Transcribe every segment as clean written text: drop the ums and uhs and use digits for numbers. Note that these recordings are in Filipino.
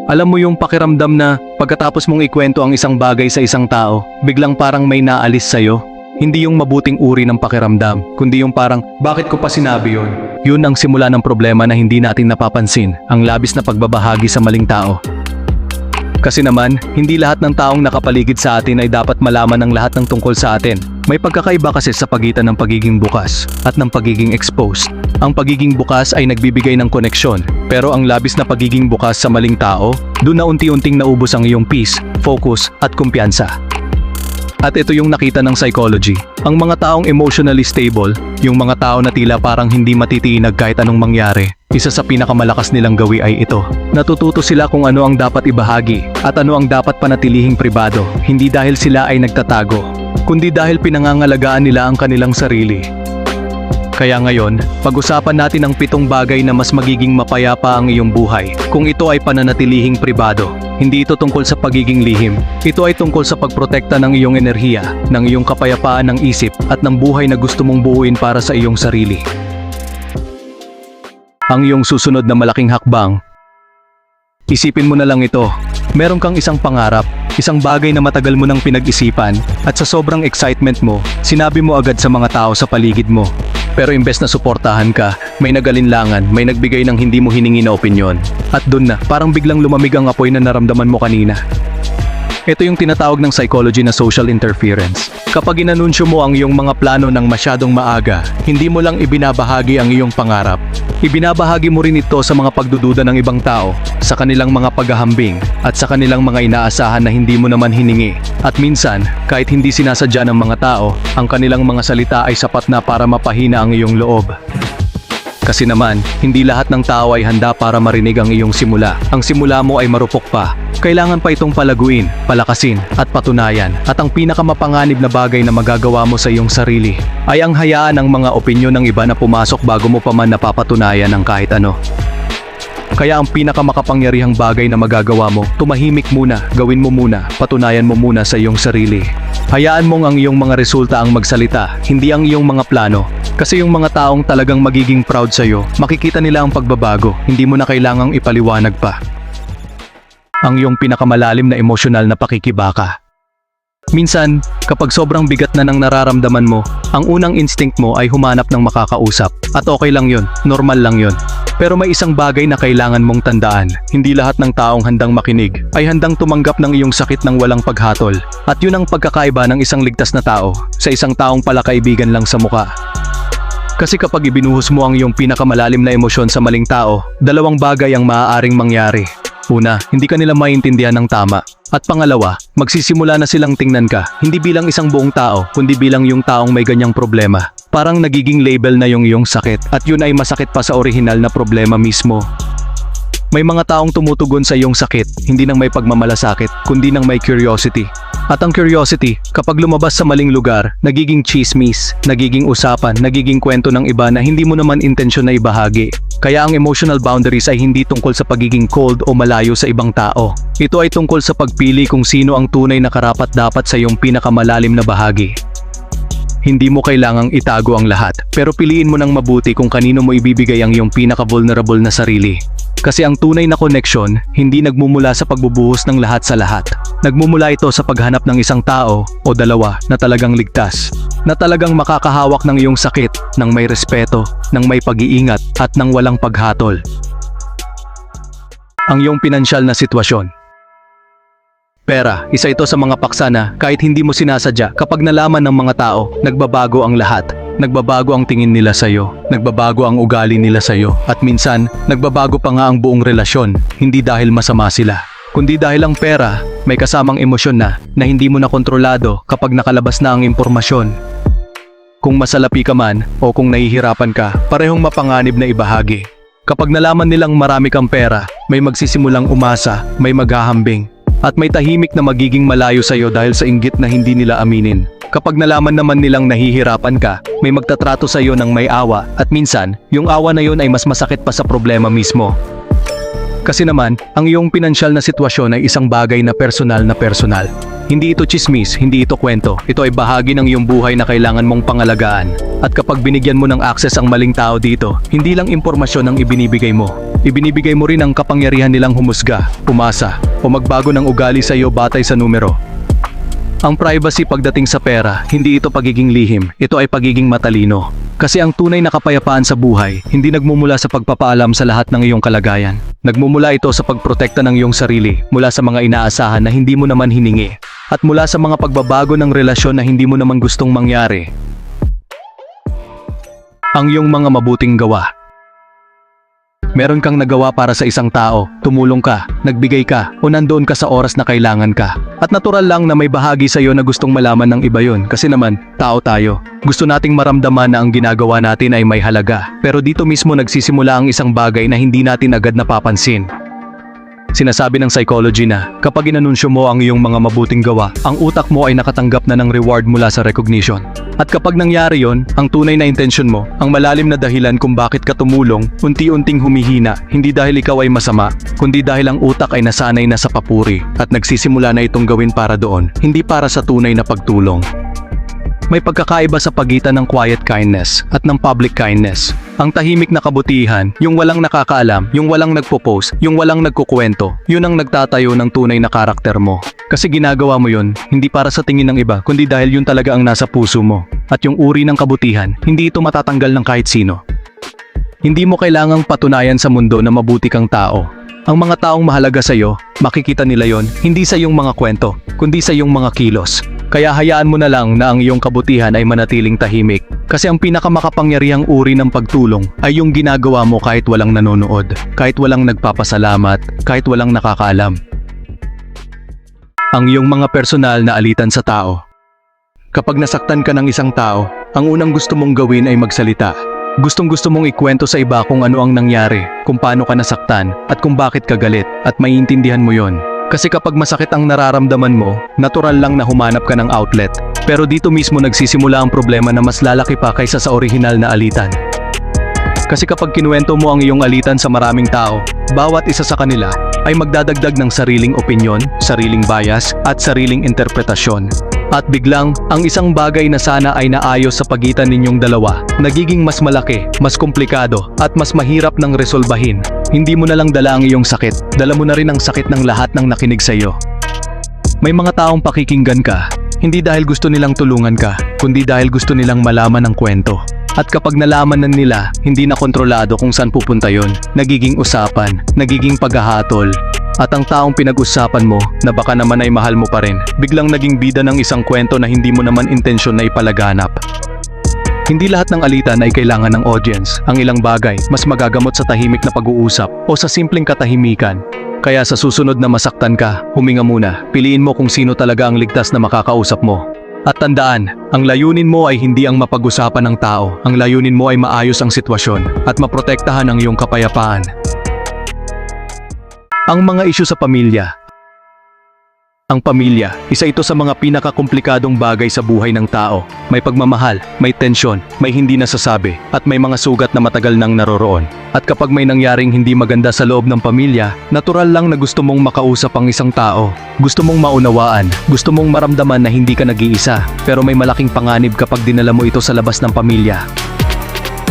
Alam mo yung pakiramdam na pagkatapos mong ikwento ang isang bagay sa isang tao, biglang parang may naalis sa'yo? Hindi yung mabuting uri ng pakiramdam, kundi yung parang, bakit ko pa sinabi yun? Yun ang simula ng problema na hindi natin napapansin, ang labis na pagbabahagi sa maling tao. Kasi naman, hindi lahat ng taong nakapaligid sa atin ay dapat malaman ang lahat ng tungkol sa atin. May pagkakaiba kasi sa pagitan ng pagiging bukas at ng pagiging exposed. Ang pagiging bukas ay nagbibigay ng koneksyon, pero ang labis na pagiging bukas sa maling tao, doon na unti-unting naubos ang iyong peace, focus at kumpiyansa. At ito yung nakita ng psychology. Ang mga taong emotionally stable, yung mga tao na tila parang hindi matitiinag kahit anong mangyari, isa sa pinakamalakas nilang gawi ay ito. Natututo sila kung ano ang dapat ibahagi at ano ang dapat panatilihing pribado, hindi dahil sila ay nagtatago, kundi dahil pinangangalagaan nila ang kanilang sarili. Kaya ngayon, pag-usapan natin ang 7 bagay na mas magiging mapayapa ang iyong buhay kung ito ay pananatilihing pribado. Hindi ito tungkol sa pagiging lihim. Ito ay tungkol sa pagprotekta ng iyong enerhiya, ng iyong kapayapaan ng isip at ng buhay na gusto mong buuin para sa iyong sarili. Ang iyong susunod na malaking hakbang. Isipin mo na lang ito. Meron kang isang pangarap, isang bagay na matagal mo nang pinag-isipan, at sa sobrang excitement mo, sinabi mo agad sa mga tao sa paligid mo. Pero imbes na suportahan ka, may nagalinlangan, may nagbigay ng hindi mo hiningi na opinyon. At dun na, parang biglang lumamig ang apoy na naramdaman mo kanina. Ito yung tinatawag ng psychology na social interference. Kapag inanunsyo mo ang iyong mga plano ng masyadong maaga, hindi mo lang ibinabahagi ang iyong pangarap. Ibinabahagi mo rin ito sa mga pagdududa ng ibang tao, sa kanilang mga paghahambing, at sa kanilang mga inaasahan na hindi mo naman hiningi. At minsan, kahit hindi sinasadya ng mga tao, ang kanilang mga salita ay sapat na para mapahina ang iyong loob. Kasi naman, hindi lahat ng tao ay handa para marinig ang iyong simula. Ang simula mo ay marupok pa. Kailangan pa itong palaguin, palakasin, at patunayan. At ang pinakamapanganib na bagay na magagawa mo sa iyong sarili ay ang hayaan ng mga opinyon ng iba na pumasok bago mo pa man napapatunayan ang kahit ano. Kaya ang pinakamakapangyarihang bagay na magagawa mo, tumahimik muna, gawin mo muna, patunayan mo muna sa iyong sarili. Hayaan mong ang iyong mga resulta ang magsalita, hindi ang iyong mga plano. Kasi yung mga taong talagang magiging proud sa'yo, makikita nila ang pagbabago, hindi mo na kailangang ipaliwanag pa. Ang iyong pinakamalalim na emosyonal na pakikibaka. Minsan, kapag sobrang bigat na ng nararamdaman mo, ang unang instinct mo ay humanap ng makakausap. At okay lang yun, normal lang yun. Pero may isang bagay na kailangan mong tandaan, hindi lahat ng taong handang makinig ay handang tumanggap ng iyong sakit ng walang paghatol. At yun ang pagkakaiba ng isang ligtas na tao sa isang taong pala kaibigan lang sa muka. Kasi kapag ibinuhos mo ang iyong pinakamalalim na emosyon sa maling tao, 2 bagay ang maaaring mangyari. Una, hindi ka nila maintindihan ng tama. At pangalawa, magsisimula na silang tingnan ka, hindi bilang isang buong tao, kundi bilang yung taong may ganyang problema. Parang nagiging label na yung iyong sakit, at yun ay masakit pa sa orihinal na problema mismo. May mga taong tumutugon sa iyong sakit, hindi nang may pagmamalasakit, kundi nang may curiosity. At ang curiosity, kapag lumabas sa maling lugar, nagiging chismis, nagiging usapan, nagiging kwento ng iba na hindi mo naman intensyon na ibahagi. Kaya ang emotional boundaries ay hindi tungkol sa pagiging cold o malayo sa ibang tao. Ito ay tungkol sa pagpili kung sino ang tunay na karapat-dapat sa iyong pinakamalalim na bahagi. Hindi mo kailangang itago ang lahat, pero piliin mo ng mabuti kung kanino mo ibibigay ang iyong pinaka-vulnerable na sarili. Kasi ang tunay na koneksyon, hindi nagmumula sa pagbubuhos ng lahat sa lahat. Nagmumula ito sa paghanap ng isang tao o 2 na talagang ligtas. Na talagang makakahawak ng iyong sakit, ng may respeto, ng may pag-iingat, at ng walang paghatol. Ang iyong pinansyal na sitwasyon. Pera, isa ito sa mga paksa na kahit hindi mo sinasadya, kapag nalaman ng mga tao, nagbabago ang lahat. Nagbabago ang tingin nila sa'yo, nagbabago ang ugali nila sa'yo, at minsan, nagbabago pa nga ang buong relasyon, hindi dahil masama sila, kundi dahil ang pera, may kasamang emosyon na hindi mo na kontrolado kapag nakalabas na ang impormasyon. Kung masalapi ka man, o kung nahihirapan ka, parehong mapanganib na ibahagi. Kapag nalaman nilang marami kang pera, may magsisimulang umasa, may maghahambing, at may tahimik na magiging malayo sa'yo dahil sa inggit na hindi nila aminin. Kapag nalaman naman nilang nahihirapan ka, may magtatrato sa iyo ng may awa, at minsan, yung awa na yun ay mas masakit pa sa problema mismo. Kasi naman, ang iyong pinansyal na sitwasyon ay isang bagay na personal. Hindi ito chismis, hindi ito kwento. Ito ay bahagi ng iyong buhay na kailangan mong pangalagaan. At kapag binigyan mo ng access ang maling tao dito, hindi lang impormasyon ang ibinibigay mo. Ibinibigay mo rin ang kapangyarihan nilang humusga, umasa, o magbago ng ugali sa iyo batay sa numero. Ang privacy pagdating sa pera, hindi ito pagiging lihim, ito ay pagiging matalino. Kasi ang tunay na kapayapaan sa buhay, hindi nagmumula sa pagpapaalam sa lahat ng iyong kalagayan. Nagmumula ito sa pagprotekta ng iyong sarili, mula sa mga inaasahan na hindi mo naman hiningi, at mula sa mga pagbabago ng relasyon na hindi mo naman gustong mangyari. Ang iyong mga mabuting gawa. Meron kang nagawa para sa isang tao, tumulong ka, nagbigay ka, o nandoon ka sa oras na kailangan ka. At natural lang na may bahagi sa iyo na gustong malaman ng iba yun, kasi naman, tao tayo. Gusto nating maramdaman na ang ginagawa natin ay may halaga. Pero dito mismo nagsisimula ang isang bagay na hindi natin agad napapansin. Sinasabi ng psychology na kapag inanunsyo mo ang iyong mga mabuting gawa, ang utak mo ay nakatanggap na ng reward mula sa recognition. At kapag nangyari yon, ang tunay na intensyon mo, ang malalim na dahilan kung bakit ka tumulong, unti-unting humihina, hindi dahil ikaw ay masama, kundi dahil ang utak ay nasanay na sa papuri at nagsisimula na itong gawin para doon, hindi para sa tunay na pagtulong. May pagkakaiba sa pagitan ng quiet kindness at ng public kindness. Ang tahimik na kabutihan, yung walang nakakaalam, yung walang nagpo-post, yung walang nagkukwento, yun ang nagtatayo ng tunay na karakter mo. Kasi ginagawa mo yun, hindi para sa tingin ng iba, kundi dahil yun talaga ang nasa puso mo. At yung uri ng kabutihan, hindi ito matatanggal ng kahit sino. Hindi mo kailangang patunayan sa mundo na mabuti kang tao. Ang mga taong mahalaga sa iyo, makikita nila yon, hindi sa iyong mga kwento, kundi sa iyong mga kilos. Kaya hayaan mo na lang na ang iyong kabutihan ay manatiling tahimik. Kasi ang pinakamakapangyarihang uri ng pagtulong ay yung ginagawa mo kahit walang nanonood, kahit walang nagpapasalamat, kahit walang nakakaalam. Ang iyong mga personal na alitan sa tao. Kapag nasaktan ka ng isang tao, ang unang gusto mong gawin ay magsalita. Gustong-gusto mong ikwento sa iba kung ano ang nangyari, kung paano ka nasaktan, at kung bakit ka galit, at maiintindihan mo yon. Kasi kapag masakit ang nararamdaman mo, natural lang na humanap ka ng outlet. Pero dito mismo nagsisimula ang problema na mas lalaki pa kaysa sa orihinal na alitan. Kasi kapag kinuwento mo ang iyong alitan sa maraming tao, bawat isa sa kanila ay magdadagdag ng sariling opinyon, sariling bias, at sariling interpretasyon. At biglang, ang isang bagay na sana ay naayos sa pagitan ninyong dalawa, nagiging mas malaki, mas komplikado, at mas mahirap ng resolbahin. Hindi mo na lang dala ang iyong sakit, dala mo na rin ang sakit ng lahat ng nakinig sa iyo. May mga taong pakikinggan ka, hindi dahil gusto nilang tulungan ka, kundi dahil gusto nilang malaman ang kwento. At kapag nalaman na nila, hindi na kontrolado kung saan pupunta yon, nagiging usapan, nagiging paghahatol. At ang taong pinag-usapan mo, na baka naman ay mahal mo pa rin, biglang naging bida ng isang kwento na hindi mo naman intensyon na ipalaganap. Hindi lahat ng alitan ay kailangan ng audience. Ang ilang bagay, mas magagamot sa tahimik na pag-uusap o sa simpleng katahimikan. Kaya sa susunod na masaktan ka, huminga muna. Piliin mo kung sino talaga ang ligtas na makakausap mo. At tandaan, ang layunin mo ay hindi ang mapag-usapan ng tao. Ang layunin mo ay maayos ang sitwasyon at maprotektahan ang iyong kapayapaan. Ang mga isyu sa pamilya. Ang pamilya, isa ito sa mga pinakakomplikadong bagay sa buhay ng tao. May pagmamahal, may tensyon, may hindi nasasabi, at may mga sugat na matagal nang naroroon. At kapag may nangyaring hindi maganda sa loob ng pamilya, natural lang na gusto mong makausap ang isang tao. Gusto mong maunawaan, gusto mong maramdaman na hindi ka nag-iisa, pero may malaking panganib kapag dinala mo ito sa labas ng pamilya.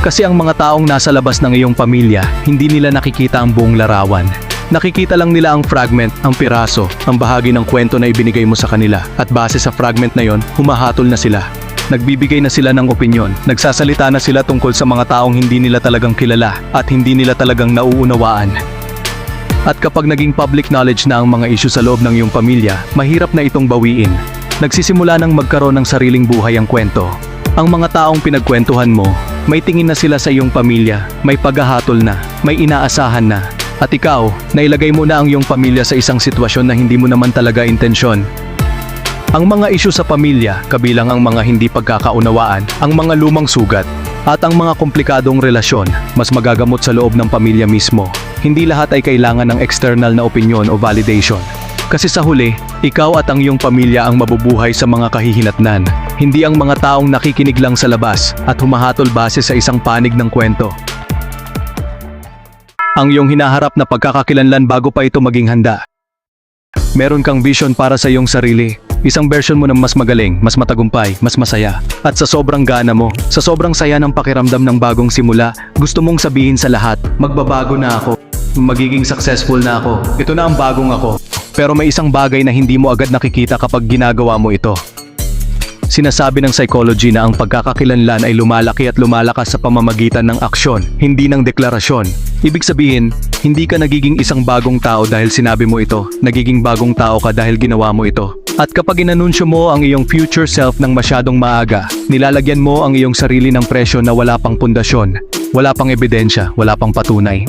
Kasi ang mga taong nasa labas ng iyong pamilya, hindi nila nakikita ang buong larawan. Nakikita lang nila ang fragment, ang piraso, ang bahagi ng kwento na ibinigay mo sa kanila. At base sa fragment na yon, humahatol na sila. Nagbibigay na sila ng opinyon, nagsasalita na sila tungkol sa mga taong hindi nila talagang kilala at hindi nila talagang nauunawaan. At kapag naging public knowledge na ang mga isyu sa loob ng iyong pamilya, mahirap na itong bawiin. Nagsisimula ng magkaroon ng sariling buhay ang kwento. Ang mga taong pinagkwentuhan mo, may tingin na sila sa iyong pamilya, may paghahatol na, may inaasahan na. At ikaw, nailagay mo na ang iyong pamilya sa isang sitwasyon na hindi mo naman talaga intensyon. Ang mga isyu sa pamilya, kabilang ang mga hindi pagkakaunawaan, ang mga lumang sugat, at ang mga komplikadong relasyon, mas magagamot sa loob ng pamilya mismo. Hindi lahat ay kailangan ng external na opinyon o validation. Kasi sa huli, ikaw at ang iyong pamilya ang mabubuhay sa mga kahihinatnan, hindi ang mga taong nakikinig lang sa labas at humahatol base sa isang panig ng kwento. Ang iyong hinaharap na pagkakakilanlan bago pa ito maging handa. Meron kang vision para sa iyong sarili. Isang version mo na mas magaling, mas matagumpay, mas masaya. At sa sobrang gana mo, sa sobrang saya ng pakiramdam ng bagong simula, gusto mong sabihin sa lahat, magbabago na ako. Magiging successful na ako. Ito na ang bagong ako. Pero may isang bagay na hindi mo agad nakikita kapag ginagawa mo ito. Sinasabi ng psychology na ang pagkakakilanlan ay lumalaki at lumalakas sa pamamagitan ng aksyon, hindi ng deklarasyon. Ibig sabihin, hindi ka nagiging isang bagong tao dahil sinabi mo ito, nagiging bagong tao ka dahil ginawa mo ito. At kapag inanunsyo mo ang iyong future self ng masyadong maaga, nilalagyan mo ang iyong sarili ng presyo na wala pang pundasyon, wala pang ebidensya, wala pang patunay.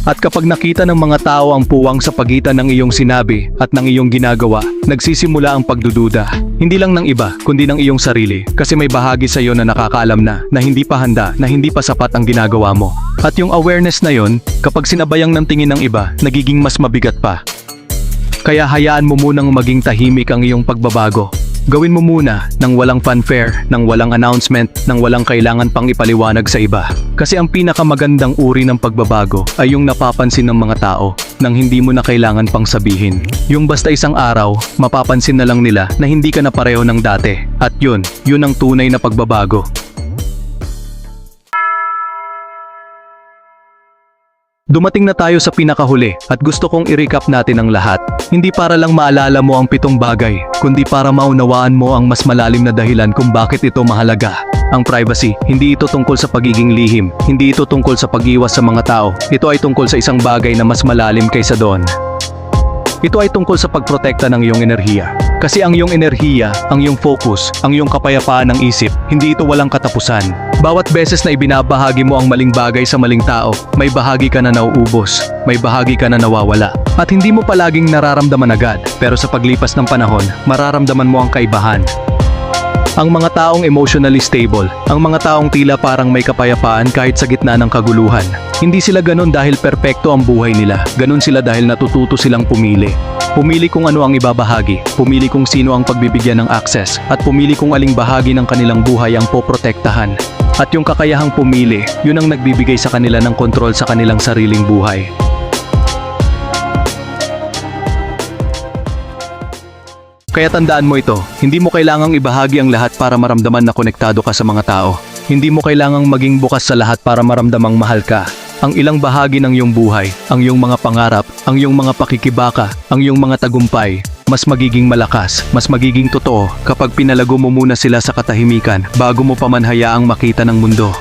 At kapag nakita ng mga tao ang puwang sa pagitan ng iyong sinabi at ng iyong ginagawa, nagsisimula ang pagdududa. Hindi lang ng iba, kundi ng iyong sarili. Kasi may bahagi sa iyo na nakakaalam na hindi pa handa, na hindi pa sapat ang ginagawa mo. At yung awareness na yon, kapag sinabayang ng tingin ng iba, nagiging mas mabigat pa. Kaya hayaan mo munang maging tahimik ang iyong pagbabago. Gawin mo muna nang walang fanfare, nang walang announcement, nang walang kailangan pang ipaliwanag sa iba. Kasi ang pinakamagandang uri ng pagbabago ay yung napapansin ng mga tao nang hindi mo na kailangan pang sabihin. Yung basta isang araw, mapapansin na lang nila na hindi ka na pareho ng dati. At yun ang tunay na pagbabago. Dumating na tayo sa pinakahuli at gusto kong i-recap natin ang lahat. Hindi para lang maalala mo ang 7 bagay, kundi para maunawaan mo ang mas malalim na dahilan kung bakit ito mahalaga. Ang privacy, hindi ito tungkol sa pagiging lihim, hindi ito tungkol sa pag-iwas sa mga tao. Ito ay tungkol sa isang bagay na mas malalim kaysa doon. Ito ay tungkol sa pagprotekta ng iyong enerhiya. Kasi ang iyong enerhiya, ang iyong focus, ang iyong kapayapaan ng isip, hindi ito walang katapusan. Bawat beses na ibinabahagi mo ang maling bagay sa maling tao, may bahagi ka na nauubos, may bahagi ka na nawawala. At hindi mo palaging nararamdaman agad, pero sa paglipas ng panahon, mararamdaman mo ang kaibahan. Ang mga taong emotionally stable, ang mga taong tila parang may kapayapaan kahit sa gitna ng kaguluhan. Hindi sila ganun dahil perpekto ang buhay nila, ganun sila dahil natututo silang pumili. Pumili kung ano ang ibabahagi, pumili kung sino ang pagbibigyan ng access, at pumili kung aling bahagi ng kanilang buhay ang poprotektahan. At yung kakayahang pumili, yun ang nagbibigay sa kanila ng kontrol sa kanilang sariling buhay. Kaya tandaan mo ito, hindi mo kailangang ibahagi ang lahat para maramdaman na konektado ka sa mga tao. Hindi mo kailangang maging bukas sa lahat para maramdamang mahal ka. Ang ilang bahagi ng iyong buhay, ang iyong mga pangarap, ang iyong mga pakikibaka, ang iyong mga tagumpay, mas magiging malakas, mas magiging totoo kapag pinalago mo muna sila sa katahimikan bago mo pa man hayaang makita ng mundo.